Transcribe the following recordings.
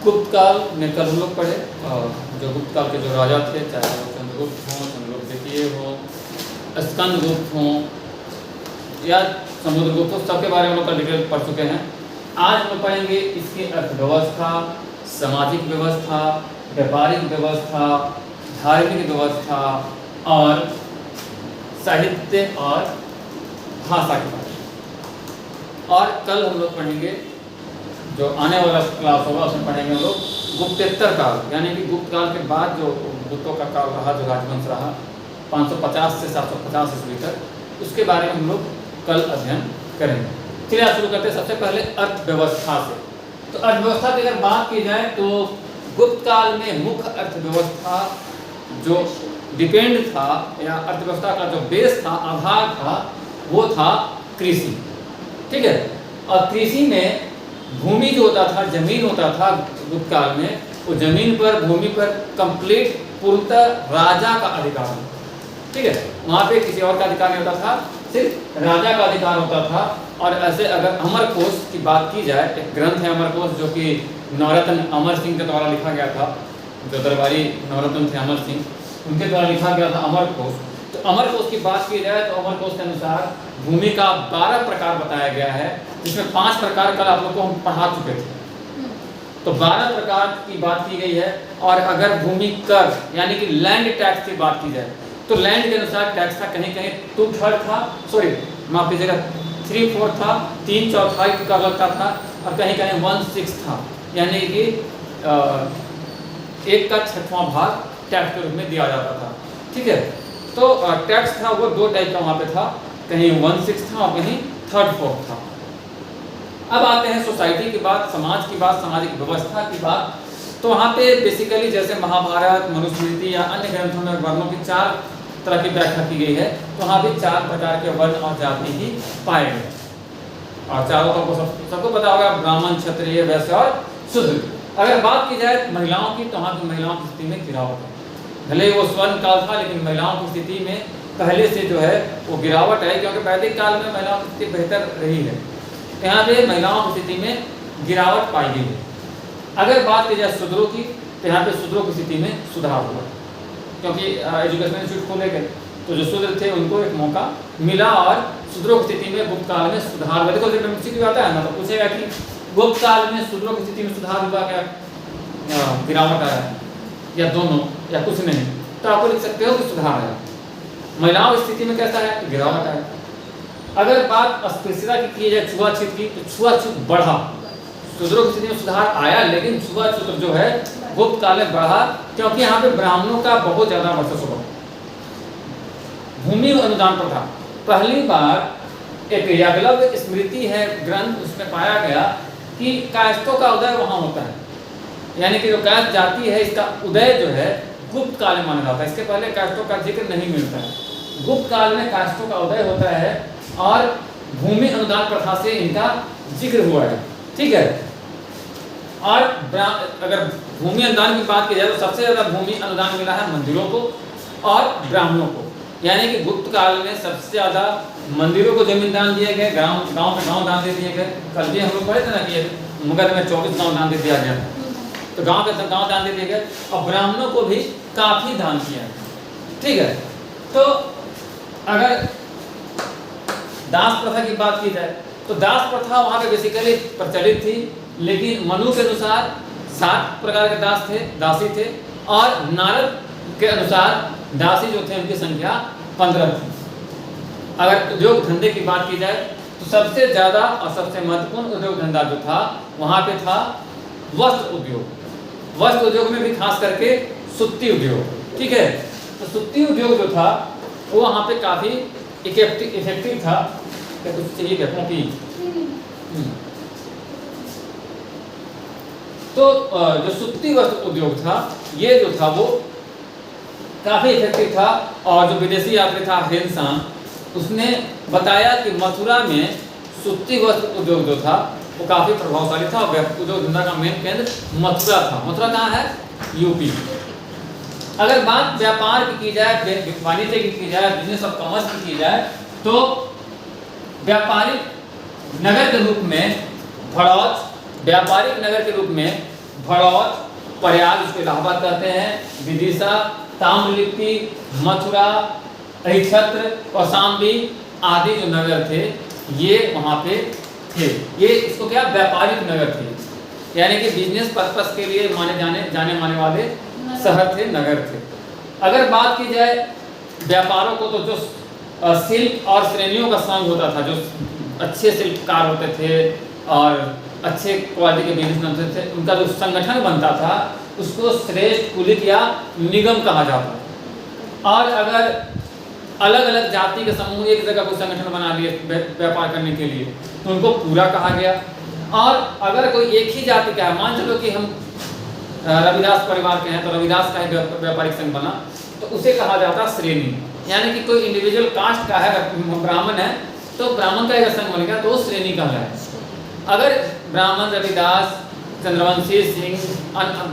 गुप्त काल में कल हम लोग पढ़े, जो गुप्त काल के जो राजा थे, चाहे वो चंद्रगुप्त हों, चंद्रगुप्त द्वितीय हो, स्कंदगुप्त हों या समुद्रगुप्त हो, सबके बारे में हम लोग कल डिटेल पढ़ चुके हैं। आज हम लोग पढ़ेंगे इसकी अर्थव्यवस्था, सामाजिक व्यवस्था, व्यापारिक व्यवस्था, धार्मिक व्यवस्था और साहित्य और भाषा के बारे में। और कल हम लोग पढ़ेंगे, जो आने वाला क्लास होगा उसमें पढ़ेंगे हम लोग गुप्तेतर काल, यानी कि गुप्त काल के बाद जो गुप्तों का काल रहा, जो राजवंश रहा 550 से 750 ईस्वी तक, उसके बारे में हम लोग कल अध्ययन करेंगे। चलिए आज शुरू करते हैं सबसे पहले अर्थव्यवस्था से। तो अर्थव्यवस्था की अगर बात की जाए तो गुप्त काल में मुख्य अर्थव्यवस्था जो डिपेंड था या अर्थव्यवस्था का जो बेस था, आधार था, वो था कृषि। ठीक है, और कृषि में भूमि जो होता था, जमीन होता था गुप्त काल में, वो जमीन पर, भूमि पर कंप्लीट पूर्णतः राजा का अधिकार होता। ठीक है, वहाँ पे किसी और का अधिकार नहीं होता था, सिर्फ राजा का अधिकार होता था। और ऐसे अगर अमरकोश की बात की जाए, एक ग्रंथ है अमरकोश जो कि नवरत्न अमर सिंह के द्वारा लिखा गया था, जो दरबारी नवरत्न थे अमर सिंह, उनके द्वारा लिखा गया था अमरकोश। तो अमरकोश की बात की जाए तो अमरकोश के अनुसार भूमि का 12 प्रकार बताया गया है, जिसमें 5 प्रकार कल आप लोग को हम पढ़ा चुके थे। तो 12 प्रकार की बात की गई है। और अगर भूमि कर यानी कि लैंड टैक्स की बात की जाए तो लैंड के अनुसार टैक्स था, कहीं कहीं 2/3 था, सॉरी माफ कीजिएगा 3/4 था, 3/4 का लगता था, और कहीं कहीं 1/6 था, यानी कि 1/6वां भाग टैक्स के रूप में दिया जाता था। ठीक है, तो टैक्स था वो 2 टाइप का वहाँ पे था, कहीं 1/6 था और कहीं 3/4 था। अब आते हैं सोसाइटी की बात, समाज की बात, सामाजिक व्यवस्था की बात। तो वहाँ पे बेसिकली जैसे महाभारत, मनुस्मृति या अन्य ग्रंथों में वर्णों की 4 तरह की व्याख्या की गई है, तो वहाँ भी 4 प्रकार के वर्ण और जाति ही पाए गए। और चारों को सबको पता होगा, ब्राह्मण, क्षत्रिय, वैश्य और शूद्र। अगर बात की जाए महिलाओं की, तो वहाँ की महिलाओं की स्थिति में गिरावट है। भले वो स्वर्ण काल था, लेकिन महिलाओं की स्थिति में पहले से जो है वो गिरावट है, क्योंकि वैदिक काल में महिलाओं की स्थिति बेहतर रही है। यहाँ पे महिलाओं की स्थिति में गिरावट पाई गई है। अगर बात की जाए शूद्रों की, तो यहाँ पे शूद्रों की स्थिति में सुधार हुआ, क्योंकि एजुकेशन इंस्टीट्यूट खोले गए, तो जो शूद्र थे उनको एक मौका मिला और शूद्रों की स्थिति में गुप्त काल में सुधार हुआ। देखो जब MCQ आता है ना, तो पूछेगा कि गुप्त काल में शूद्रों की स्थिति में सुधार हुआ क्या, गिरावट आया या दोनों या कुछ नहीं, तो आपको लिख सकते हो कि सुधार आया। महिलाओं की स्थिति में कैसा है, गिरावट आया। अगर बात अस्पृश्यता की जाए, छुआछूत की, तो छुआछूत बढ़ा। शूद्रों की स्थिति में सुधार आया, लेकिन छुआछूत जो है गुप्त काल में बढ़ा, क्योंकि यहाँ पे ब्राह्मणों का बहुत ज्यादा वर्चस्व बढ़ा। भूमि अनुदान प्रथा, पहली बार एक याज्ञवल्क्य स्मृति है ग्रंथ, उसमें पाया गया कि कायस्थों का उदय वहाँ होता है, यानी कि जो कायस्थ जाति है इसका उदय जो है गुप्त काल में माना जाता है। इसके पहले कायस्थों का जिक्र नहीं मिलता है। गुप्त काल में कायस्थों का उदय होता है और भूमि अनुदान प्रथा से इनका जिक्र हुआ है। ठीक है, और अगर भूमि अनुदान की बात की जाए तो सबसे ज्यादा भूमि अनुदान मिला है मंदिरों को और ब्राह्मणों को, यानी कि गुप्त काल में सबसे ज्यादा मंदिरों को जमीन दान दिए गए, गांव पे गांव दान दे दिए गए। कल भी हम लोग पढ़े थे ना कि मुगल में 24 गांव दान दे दिया गया, तो गांव के गांव दान दे दिए गए, और ब्राह्मणों को भी काफी दान किया। ठीक है, तो अगर दास प्रथा की बात की जाए तो दास प्रथा वहाँ पे बेसिकली प्रचलित थी, लेकिन मनु के अनुसार 7 प्रकार के दास थे, दासी थे, और नारद के अनुसार दासी जो थे उनकी संख्या 15 थी। अगर उद्योग धंधे की बात की जाए तो सबसे ज्यादा और सबसे महत्वपूर्ण उद्योग धंधा जो था वहाँ पे था वस्त्र उद्योग। वस्त्र उद्योग में भी खास करके सूती उद्योग। ठीक है, तो सूती उद्योग जो था वो वहाँ पे काफी इफेक्टिव था। क्या कुछ चाहिए क्या कॉपी? तो जो सूती वस्त्र उद्योग था, ये जो था वो काफी इफेक्टिव था। और जो विदेशी यात्री था हेनसान, उसने बताया कि मथुरा में सूती वस्त्र उद्योग जो था वो काफी प्रभावशाली था। उद्योग धंधा का मेन केंद्र मथुरा था। मथुरा कहाँ है? यूपी। अगर बात व्यापार की जाए, वाणिज्य की जाए, बिजनेस ऑफ कॉमर्स की जाए, तो व्यापारिक नगर के रूप में भड़ौच, व्यापारिक नगर के रूप में भड़ौत, प्रयाग इसको इलाहाबाद कहते हैं, विदिशा, ताम्रलिप्ति, मथुरा, अहिछत्र, कौशाम्बी आदि जो नगर थे ये वहाँ पे थे। ये इसको क्या व्यापारिक नगर थे, यानी कि बिजनेस पर्पस के लिए जाने माने वाले शहर थे, नगर थे। अगर बात की जाए व्यापारों को, तो जो शिल्प और श्रेणियों का संग होता था, जो अच्छे शिल्पकार होते थे और अच्छे क्वालिटी के बिजनेस होते थे, उनका जो संगठन बनता था उसको श्रेष्ठ कुलिक या निगम कहा जाता था। और अगर अलग अलग जाति के समूह एक जगह कोई संगठन बना लिए व्यापार करने के लिए तो उनको पूरा कहा गया। और अगर कोई एक ही जाति का है, मान चलो कि हम रविदास परिवार के हैं तो रविदास का ही व्यापारिक संघ बना, तो उसे कहा जाता श्रेणी। यानी कि कोई इंडिविजुअल कास्ट का है, ब्राह्मण है तो ब्राह्मण का अगर संघ बन गया तो वो श्रेणी कहलाए। अगर ब्राह्मण, रविदास, चंद्रवंशी, सिंह,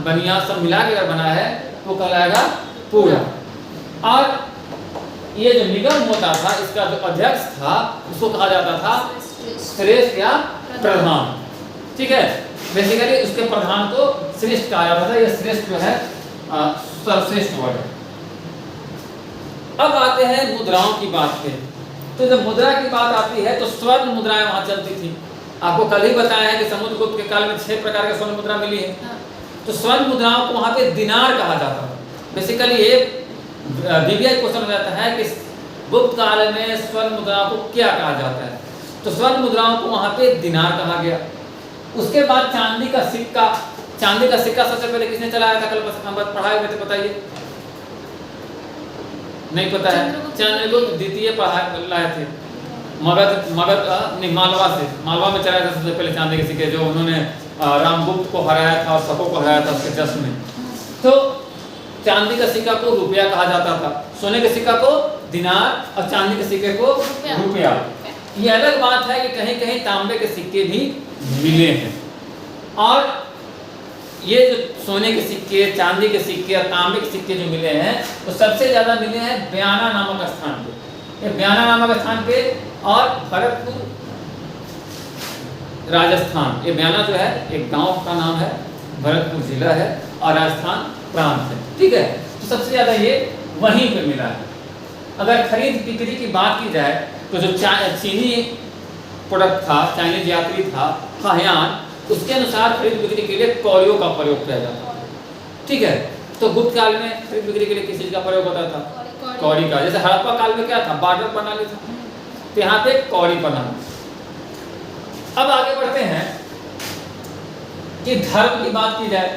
बनिया सब मिला के अगर बना है तो कहलाएगा पूरा। और ये जो निगम होता था इसका जो अध्यक्ष था उसको कहा जाता था श्रेष्ठ या प्रधान। ठीक है, बेसिकली उसके प्रधान को श्रेष्ठ कहा जाता था। ये श्रेष्ठ जो है सर्वश्रेष्ठ वर्ड है। अब आते हैं मुद्राओं की बात पे। तो जब मुद्रा की बात आती है तो स्वर्ण मुद्राएं वहां चलती थी। आपको कल ही बताया है कि समुद्रगुप्त के काल में 6 प्रकार के स्वर्ण मुद्रा मिली है। तो स्वर्ण मुद्राओं को वहां पे दिनार कहा जाता था। बेसिकली ये बीबीआई क्वेश्चन हो जाता है कि गुप्त काल में स्वर्ण मुद्राओं को क्या कहा जाता है, तो स्वर्ण मुद्राओं को वहां पे दिनार कहा गया। उसके बाद चांदी का सिक्का। चांदी का सिक्का सबसे पहले किसने चलाया था, कल पढ़ाए हुए थे, बताइए? नहीं पता है? चंद्रगुप्त द्वितीय लाए थे मालवा से। मालवा में चलाया था सबसे पहले चांदी के सिक्के, जो उन्होंने रामगुप्त को हराया था और शकों को हराया था उसके जश्न में। तो चांदी का सिक्का को रुपया कहा जाता था, सोने के सिक्का को दिनार और चांदी के सिक्के को रुपया। ये अलग बात है कि कहीं कहीं तांबे के सिक्के भी मिले हैं। और ये जो सोने के सिक्के, चांदी के सिक्के और तांबे के सिक्के जो मिले हैं तो सबसे ज्यादा मिले हैं बयाना नामक स्थान पे। ये बयाना नामक स्थान पे और भरतपुर राजस्थान। ये बयाना जो है एक गांव का नाम है, भरतपुर जिला है और राजस्थान प्रांत है। ठीक है, तो सबसे ज्यादा ये वहीं पे मिला है। अगर खरीद बिक्री की बात की जाए तो जो चीनी प्रोडक्ट था, चाइनीज यात्री था खायान, उसके अनुसार खरीद बिक्री के लिए कौड़ियों का प्रयोग किया जाता था। ठीक है, तो गुप्त काल में खरीद बिक्री के लिए किस चीज का प्रयोग होता था? कौड़ी का। जैसे हड़प्पा काल में क्या था, बार्टर प्रणाली था, तो यहाँ पे कौड़ी प्रणाली। अब आगे बढ़ते हैं कि धर्म की बात की जाए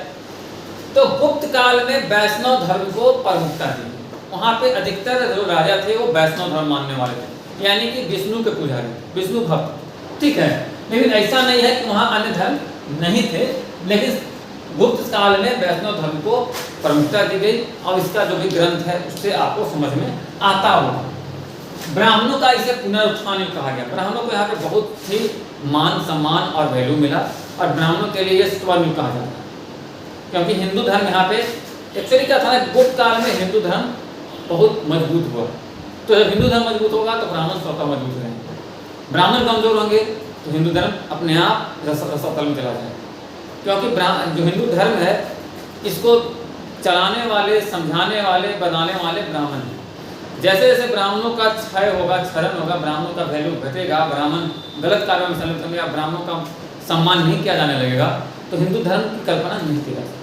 तो गुप्त काल में वैष्णव धर्म को प्रमुखता दी। वहाँ पे अधिकतर जो राजा थे वो वैष्णव धर्म मानने वाले थे, यानी कि विष्णु के पुजारी, विष्णु भक्त। ठीक है, लेकिन ऐसा नहीं है कि वहाँ अन्य धर्म नहीं थे, लेकिन गुप्त काल में वैष्णव धर्म को प्रमुखता दी गई। और इसका जो भी ग्रंथ है उससे आपको समझ में आता होगा। ब्राह्मणों का इसे पुनरुत्थान कहा गया। ब्राह्मणों को यहाँ पे बहुत ही मान सम्मान और वैल्यू मिला और ब्राह्मणों के लिए स्वर्ण कहा जाता है, क्योंकि हिंदू धर्म यहाँ पे एक्चुअली क्या था ना, गुप्त काल में हिंदू धर्म बहुत मजबूत हुआ। तो जब हिंदू धर्म मजबूत होगा तो ब्राह्मण स्वतः मजबूत रहेंगे। ब्राह्मण कमजोर होंगे तो हिंदू धर्म अपने आप रसातल में चला जाएगा, क्योंकि जो हिंदू धर्म है इसको चलाने वाले, समझाने वाले, बनाने वाले ब्राह्मण हैं। जैसे जैसे ब्राह्मणों का क्षय होगा, क्षरण होगा, ब्राह्मणों का वैल्यू घटेगा, ब्राह्मण गलत कार्यों में संलिप्त होंगे, ब्राह्मणों का सम्मान नहीं किया जाने लगेगा, तो हिंदू धर्म की कल्पना नहीं की जा सकती।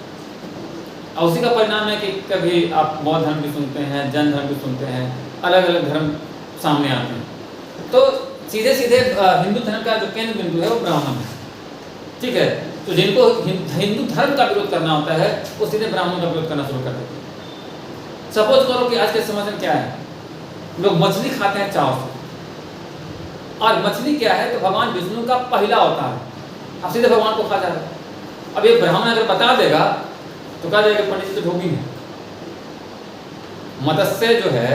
और उसी का परिणाम है कि कभी आप बौद्ध धर्म भी सुनते हैं, जैन धर्म भी सुनते हैं, अलग अलग धर्म सामने आते हैं। तो सीधे सीधे हिंदू धर्म का जो केंद्र बिंदु है वो ब्राह्मण है। ठीक है, तो जिनको हिंदू धर्म का विरोध करना होता है वो सीधे ब्राह्मण का विरोध करना शुरू कर देते हैं। सपोज करो कि आज के समाज में क्या है, लोग मछली खाते हैं चाव से, और मछली क्या है तो भगवान विष्णु का पहला अवतार है, अब सीधे भगवान को खा जा रहा है। अब ये ब्राह्मण अगर बता देगा तो कहा जाएगा पंडित जी तो ढोंगी है। मत्स्य जो है,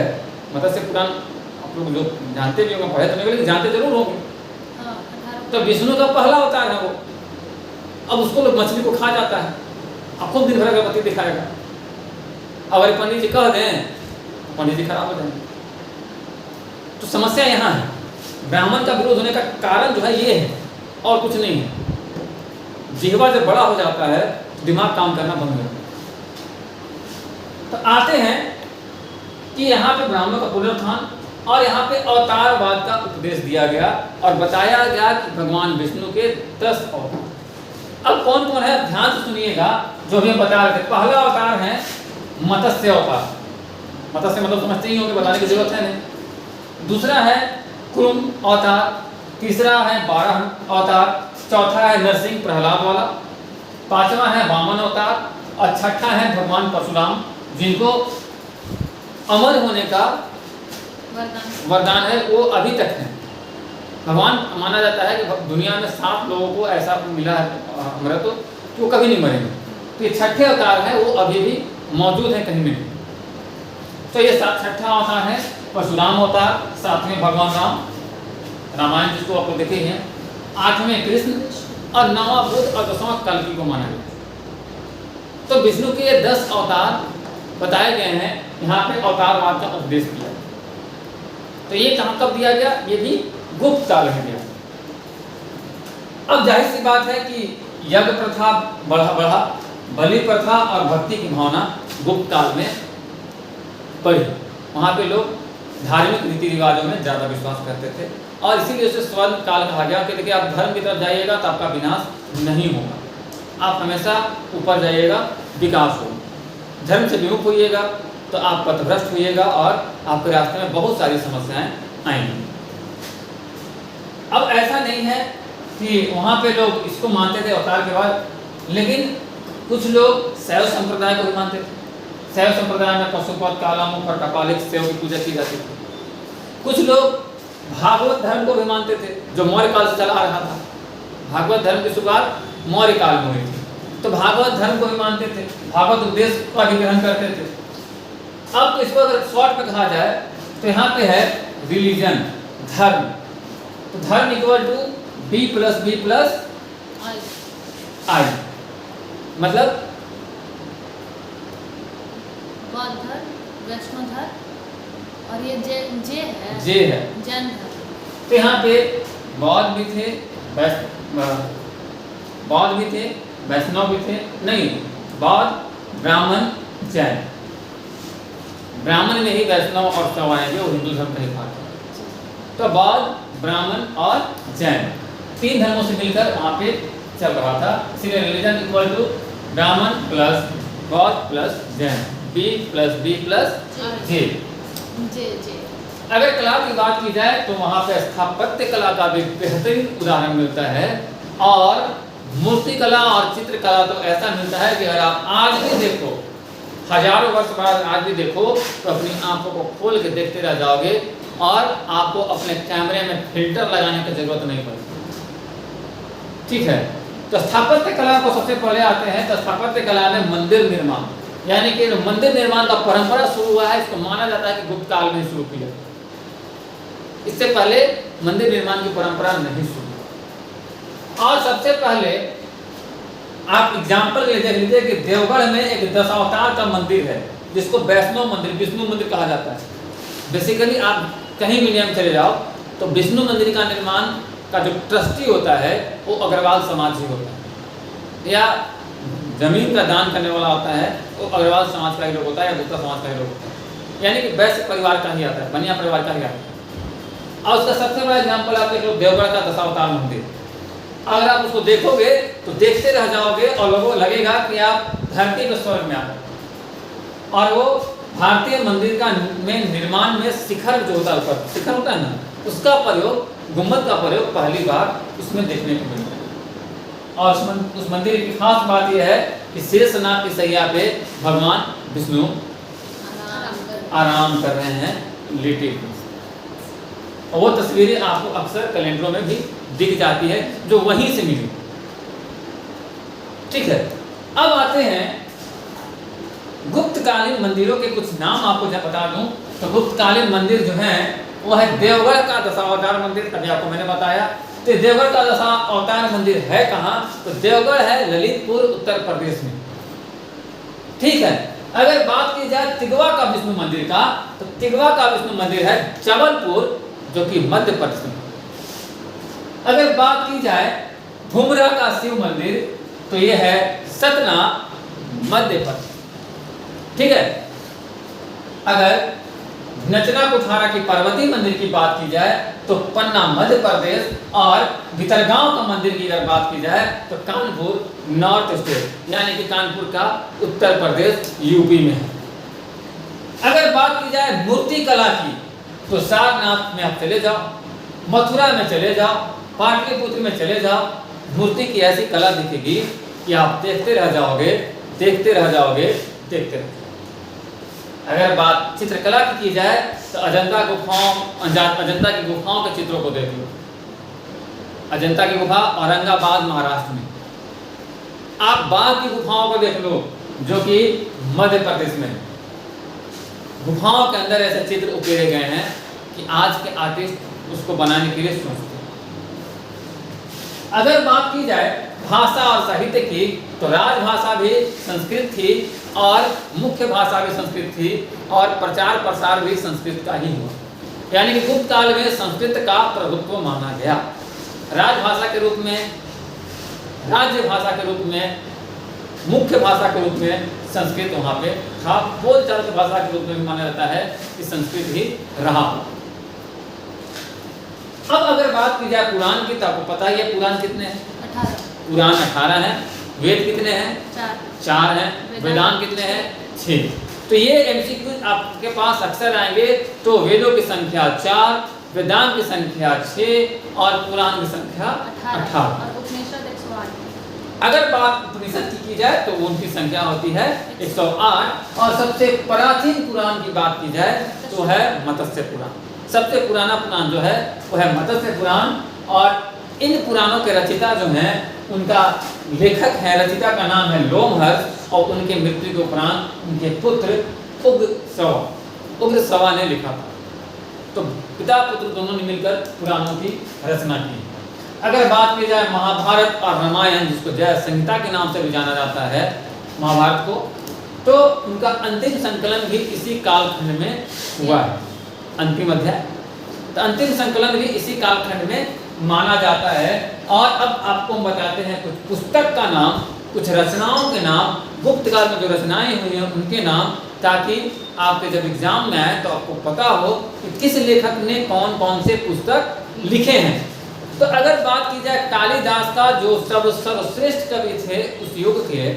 मत्स्य पुराण आप लोग जो जानते भी होंगे, पढ़े तो नहीं, लेकिन जानते जरूर होंगे। तो विष्णु का पहला अवतार है वो। अब उसको लोग मछली को खा जाता है, अब खुद दिन भर अगरबत्ती दिखाएगा। अगर पंडित जी कह दें पंडित जी खराब हो जाएंगे। तो समस्या यहाँ है, ब्राह्मण का विरोध होने का कारण जो है ये है और कुछ नहीं है। जिह्वा जब बड़ा हो जाता है, दिमाग काम करना बंद हो गया। तो आते हैं कि यहाँ पे ब्राह्मणों का पुनरुत्थान और यहाँ पे अवतारवाद का उपदेश दिया गया और बताया गया कि भगवान विष्णु के 10 अवतार। अब कौन कौन है ध्यान से सुनिएगा, जो भी हम बता रहे थे। पहला अवतार है मत्स्य अवतार, मत्स्य मतलब समझते ही होंगे, बताने की जरूरत है नहीं। दूसरा है कुरुम अवतार, तीसरा है बारह अवतार, चौथा है नरसिंह प्रहलाद वाला, पांचवा है वामन अवतार और छठा है भगवान परशुराम, जिनको अमर होने का वरदान है, वो अभी तक है। भगवान माना जाता है कि दुनिया में 7 लोगों को ऐसा मिला है अमृत कि वो कभी नहीं मरेंगे। तो ये छठे अवतार है, वो अभी भी मौजूद है कहीं में। तो ये छठा अवतार है परशुराम अवतार, 7वें भगवान राम, रामायण जिसको आप लोग देखे हैं, 8वें कृष्ण और 9वां बुद्ध और 10वां कल्कि को माना गया। तो विष्णु के ये 10 अवतार बताए गए हैं, यहाँ पे अवतारवाद का उपदेश दिया। तो ये कहाँ कब दिया गया, ये भी गुप्त काल में दिया। अब जाहिर सी बात है कि यज्ञ प्रथा बढ़ा, बलि प्रथा और भक्ति की भावना गुप्त काल में बढ़ी। वहाँ पे लोग धार्मिक रीति रिवाजों में ज़्यादा विश्वास करते थे और इसीलिए उसे स्वर्ण काल कहा गया कि देखिए आप धर्म की तरफ जाइएगा तो आपका विनाश नहीं होगा, आप हमेशा ऊपर जाइएगा, विकास होगा। धर्म से विमुख होइएगा तो आप पथभ्रष्ट होइएगा और आपके रास्ते में बहुत सारी समस्याएं आएंगी। अब ऐसा नहीं है कि वहाँ पे लोग इसको मानते थे अवतार के बाद, लेकिन कुछ लोग शैव संप्रदाय को भी मानते थे। शैव संप्रदाय में पशुपत, कालामुख और कपालिक शैव की पूजा की जाती थी। कुछ लोग भागवत धर्म को भी मानते थे, जो मौर्य काल से चला आ रहा था। भागवत धर्म की शुरुआत मौर्य काल में हुई थी, तो भागवत धर्म को भी मानते थे, भागवत उपदेश का भी ग्रहण करते थे। अब तो इसको अगर शॉर्ट में कहा जाए तो यहाँ पे है रिलीजन, धर्म। तो धर्म equal to B + B + I, मतलब बौद्ध धर्म, वैष्णव धर्म और ये जे है जैन धर्म। तो यहाँ पे बौद्ध भी थे, वैष्णव भी थे, नहीं बौद्ध, ब्राह्मण, जैन। ब्राह्मण में ही वैष्णव और शैव आएंगे, वो हिंदू धर्म का ही भाग है। तो बौद्ध, ब्राह्मण और जैन 3 धर्मों से मिलकर वहाँ पे चल रहा था। इसीलिए रिलीजन इक्वल टू ब्राह्मण प्लस बौद्ध plus Jain, B + B + J। अगर कला की बात की जाए तो वहाँ पे स्थापत्य कला का भी बेहतरीन उदाहरण मिलता है और मूर्ति कला और चित्रकला तो ऐसा मिलता है कि अगर आप आज भी देखो, हजारों वर्ष बाद आज भी देखो, तो अपनी आंखों को खोल के देखते रह जाओगे और आपको अपने कैमरे में फिल्टर लगाने की जरूरत नहीं पड़ती। ठीक है, तो स्थापत्य कला को सबसे पहले आते हैं। तो स्थापत्य कला में मंदिर निर्माण, यानी कि मंदिर निर्माण का परंपरा शुरू हुआ है, इसको माना जाता है कि गुप्त काल में शुरू किया। इससे पहले मंदिर निर्माण की परंपरा नहीं शुरू। और सबसे पहले आप एग्जाम्पल ले देख लीजिए कि देवगढ़ में एक 10 अवतार का मंदिर है, जिसको वैष्णव मंदिर, विष्णु मंदिर कहा जाता है। बेसिकली आप कहीं भी इंडिया में चले जाओ तो विष्णु मंदिर का निर्माण का जो ट्रस्टी होता है वो अग्रवाल समाज ही होता है, या जमीन का दान करने वाला होता है वो अग्रवाल समाज का ही लोग होता है या गुप्ता समाज का ही लोग होता है, यानी कि वैश्य परिवार का ही आता है, बनिया परिवार का ही आता है। और उसका सबसे बड़ा एग्जाम्पल आप देख लो देवगढ़ का 10 अवतार मंदिर। अगर आप उसको देखोगे तो देखते रह जाओगे और लोगों को लगेगा कि आप धरती के स्वर्ग में आ गए। और वो भारतीय मंदिर का में निर्माण में शिखर जो होता है, ऊपर शिखर होता है ना, उसका प्रयोग, गुम्बद का प्रयोग पहली बार उसमें देखने को मिलता है। और उस मंदिर की खास बात यह है कि शेषनाग की सैया पे भगवान विष्णु आराम कर रहे हैं लेटे हुए। और वो तस्वीरें आपको अक्सर कैलेंडरों में भी दिख जाती है जो वहीं से मिली। ठीक है, अब आते हैं गुप्तकालीन मंदिरों के कुछ नाम आपको जब बता दूं तो गुप्तकालीन मंदिर जो है वो है देवगढ़ का 10 अवतार मंदिर, अभी आपको मैंने बताया। तो देवगढ़ का 10 अवतार मंदिर है कहाँ? तो देवगढ़ है ललितपुर, उत्तर प्रदेश में। ठीक है, अगर बात की जाए तिगवा का विष्णु मंदिर का, तो तिगवा का विष्णु मंदिर है जबलपुर, जो कि मध्य प्रदेश में। अगर बात की जाए भुमरा का शिव मंदिर, तो यह है सतना मध्य प्रदेश। ठीक है, अगर नचना कुठारा की पार्वती मंदिर की बात की जाए तो पन्ना मध्य प्रदेश, और भितरगांव का मंदिर की अगर बात की जाए तो कानपुर नॉर्थ स्टेट, यानी कि कानपुर का उत्तर प्रदेश यूपी में है। अगर बात की जाए मूर्ति कला की तो सारनाथ में आप चले जाओ, मथुरा में चले जाओ, पाटलिपुत्र में चले जाओ, मूर्ति की ऐसी कला दिखेगी कि आप देखते रह जाओगे, देखते रह जाओगे, देखते रह। अगर बात चित्रकला की जाए तो अजंता की गुफाओं के चित्रों को देख लो। अजंता की गुफा औरंगाबाद महाराष्ट्र में। आप बाघ की गुफाओं को देख लो जो कि मध्य प्रदेश में है। गुफाओं के अंदर ऐसे चित्र उकेरे गए हैं कि आज के आर्टिस्ट उसको बनाने के लिए सोचते हैं। अगर बात की जाए भाषा और साहित्य की तो राजभाषा भी संस्कृत थी और मुख्य भाषा भी संस्कृत थी और प्रचार प्रसार भी संस्कृत का ही हुआ, यानी कि गुप्त काल में संस्कृत का प्रभुत्व माना गया। राजभाषा के रूप में, राज्य भाषा के रूप में, मुख्य भाषा के रूप में संस्कृत वहाँ पे था। बोलचाल की भाषा के रूप में भी माना जाता है कि संस्कृत ही रहा। अब अगर बात की जाए पुराण की तो आपको पता ही है पुराण कितने हैं? 18। पुराण 18 हैं। वेद कितने हैं? 4 हैं। वेदांत कितने हैं? 6। तो ये एमसीक्यू आपके पास अक्सर आएंगे। तो वेदों की संख्या 4, वेदांत की संख्या 6 और पुराण की संख्या 18। अगर बात उपनिषद की जाए तो उनकी संख्या होती है 108। और सबसे प्राचीन पुराण की बात की जाए तो है मत्स्य पुराण। सबसे पुराना पुराण जो है वो है मत्स्य पुराण। और इन पुराणों के रचिता जो हैं उनका लेखक है, रचिता का नाम है लोमहर्ष, और उनके मृत्यु के उपरांत उनके पुत्र उग्रश्रवा ने लिखा था। तो पिता पुत्र दोनों ने मिलकर पुराणों की रचना की। अगर बात की जाए महाभारत और रामायण, जिसको जय संहिता के नाम से भी जाना जाता है महाभारत को, तो उनका अंतिम संकलन भी इसी कालखंड में हुआ है। अंतिम अध्याय, तो अंतिम संकलन भी इसी कालखंड में माना जाता है। और अब आपको हम बताते हैं कुछ पुस्तक का नाम, कुछ रचनाओं के नाम, गुप्त काल में जो रचनाएं हुई हैं उनके नाम, ताकि आपके जब एग्जाम में आए तो आपको पता हो कि किस लेखक ने कौन कौन से पुस्तक लिखे हैं। तो अगर बात की जाए कालिदास का, जो सर्वश्रेष्ठ कवि थे उस युग के,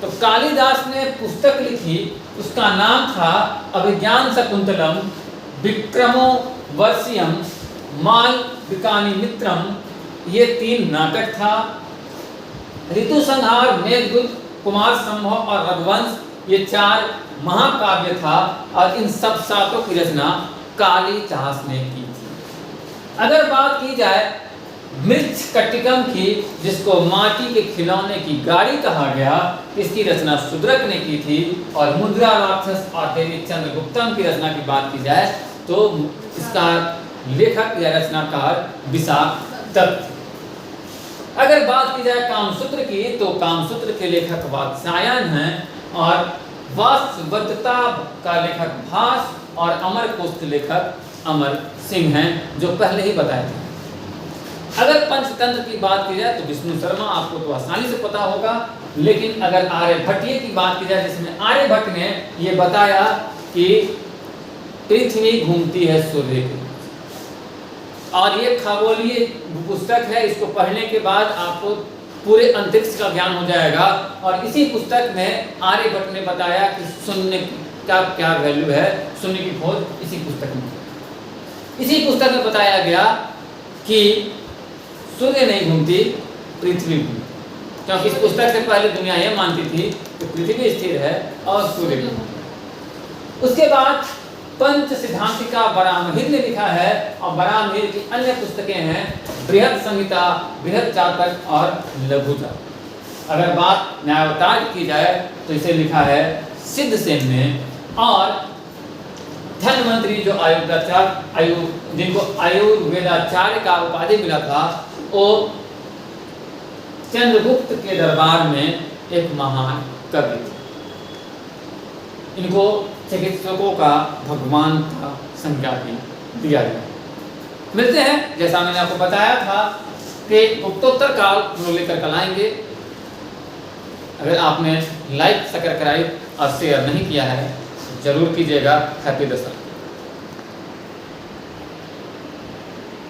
तो कालिदास ने पुस्तक लिखी, उसका नाम था अभिज्ञान शकुंतलम, विक्रमो वर्षियम, मालविकानि मित्रम। ये 3 नाटक था। ऋतु संहार, मेघदूत, कुमार संभव और रघुवंश, ये 4 महाकाव्य था। और इन सब 7 की रचना कालिदास ने की थी। अगर बात की जाए मृच्छ कट्टिकम की, जिसको माटी के खिलौने की गाड़ी कहा गया, इसकी रचना शूद्रक ने की थी। और मुद्रा राक्षस और देवी चंद्रगुप्तम की रचना की बात की जाए तो इसका लेखक या रचनाकार विशाख दत्त। अगर बात की जाए कामसूत्र की तो कामसूत्र के लेखक वात्स्यायन हैं और वास्तवता का लेखक भास और अमरकोश के लेखक अमर सिंह हैं, जो पहले ही बताए थे। अगर पंचतंत्र की बात की जाए तो विष्णु शर्मा, आपको तो आसानी से पता होगा। लेकिन अगर आर्यभट्टीय की बात की जाए, जिसमें आर्यभट्ट ने ये बताया कि पृथ्वी घूमती है सूर्य के, और ये खगोलीय पुस्तक है। इसको पढ़ने के बाद आपको पूरे अंतरिक्ष का ज्ञान हो जाएगा। और इसी पुस्तक में आर्यभट्ट ने बताया कि शून्य का क्या वैल्यू है, शून्य की खोज इसी पुस्तक में। इसी पुस्तक में बताया गया कि सूर्य नहीं घूमती, पृथ्वी घूमती, क्योंकि इस पुस्तक से पहले दुनिया यह मानती थी कि पृथ्वी स्थिर है और सूर्य घूमता। उसके बाद पंच सिद्धांतिका बरामहिर ने लिखा है, और बरामहिर की अन्य पुस्तकें हैं बृहद संहिता, बृहद जातक और लघु जातक। अगर बात न्यायोताज की जाए तो इसे लिखा है सिद्धसेन ने। और धन्वंतरी जो जिनको आयुर्वेदाचार्य का उपाधि मिला था, वो चंद्रगुप्त के दरबार में एक महान कवि थे। इनको चिकित्सकों का भगवान का संज्ञा भी दिया गया। मिलते हैं, जैसा मैंने आपको बताया था कि गुप्तोत्तर काल लेकर कल आएंगे। अगर आपने लाइक सब्सक्राइब और शेयर नहीं किया है ज़रूर कीजिएगा। हैप्पी दशहरा।